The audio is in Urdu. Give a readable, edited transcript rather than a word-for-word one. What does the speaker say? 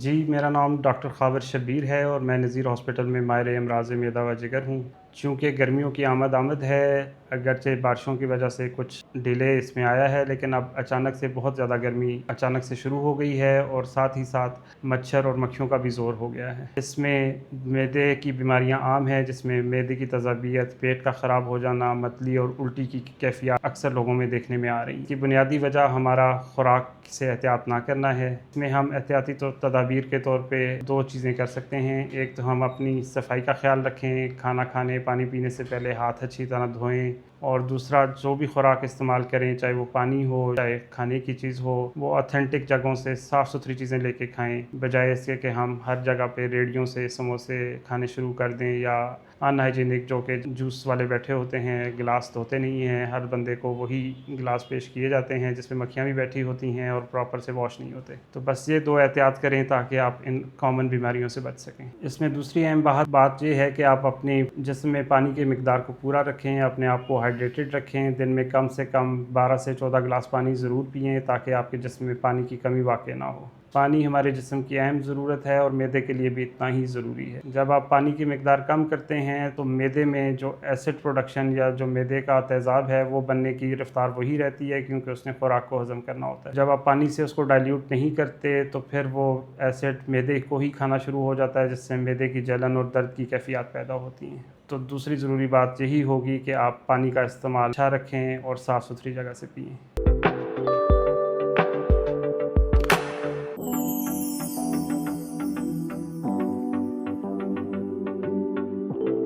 جی، میرا نام ڈاکٹر خاور شبیر ہے اور میں نذیر ہاسپٹل میں ماہر امراض معدہ و جگر ہوں۔ چونکہ گرمیوں کی آمد ہے، اگرچہ بارشوں کی وجہ سے کچھ ڈیلے اس میں آیا ہے، لیکن اب اچانک سے بہت زیادہ گرمی اچانک سے شروع ہو گئی ہے اور ساتھ ہی ساتھ مچھر اور مکھیوں کا بھی زور ہو گیا ہے۔ اس میں معدے کی بیماریاں عام ہیں، جس میں معدے کی تذابیت، پیٹ کا خراب ہو جانا، متلی اور الٹی کی کیفیات اکثر لوگوں میں دیکھنے میں آ رہی ہیں۔ اس کی بنیادی وجہ ہمارا خوراک سے احتیاط نہ کرنا ہے۔ اس میں ہم احتیاطی تدابیر کے طور پہ دو چیزیں کر سکتے ہیں۔ ایک تو ہم اپنی صفائی کا خیال رکھیں، کھانا کھانے پانی پینے سے پہلے ہاتھ اچھی طرح دھوئیں، اور دوسرا جو بھی خوراک استعمال کریں، چاہے وہ پانی ہو چاہے کھانے کی چیز ہو، وہ اوتھینٹک جگہوں سے صاف ستھری چیزیں لے کے کھائیں، بجائے اس کے کہ ہم ہر جگہ پہ ریڑھیوں سے سموسے کھانے شروع کر دیں، یا ان ہائیجینک جو کہ جوس والے بیٹھے ہوتے ہیں، گلاس دھوتے نہیں ہیں، ہر بندے کو وہی گلاس پیش کیے جاتے ہیں جس میں مکھیاں بھی بیٹھی ہوتی ہیں اور پراپر سے واش نہیں ہوتے۔ تو بس یہ دو احتیاط کریں تاکہ آپ ان کامن بیماریوں سے بچ سکیں۔ اس میں دوسری اہم بات یہ ہے کہ آپ اپنے جسم میں پانی کی مقدار کو پورا رکھیں، اپنے آپ کو ہائیڈریٹڈ رکھیں، دن میں کم سے کم 12 سے 14 گلاس پانی ضرور پئیں تاکہ آپ کے جسم میں پانی کی کمی واقع نہ ہو۔ پانی ہمارے جسم کی اہم ضرورت ہے اور معدے کے لیے بھی اتنا ہی ضروری ہے۔ جب آپ پانی کی مقدار کم کرتے ہیں تو معدے میں جو ایسڈ پروڈکشن یا جو معدے کا تیزاب ہے وہ بننے کی رفتار وہی رہتی ہے، کیونکہ اس نے خوراک کو ہضم کرنا ہوتا ہے۔ جب آپ پانی سے اس کو ڈائلیوٹ نہیں کرتے تو پھر وہ ایسڈ معدے کو ہی کھانا شروع ہو جاتا ہے، جس سے معدے کی جلن اور درد کی کیفیات پیدا ہوتی ہیں۔ تو دوسری ضروری بات یہی ہوگی کہ آپ پانی کا استعمال اچھا رکھیں اور صاف ستھری جگہ سے پئیں۔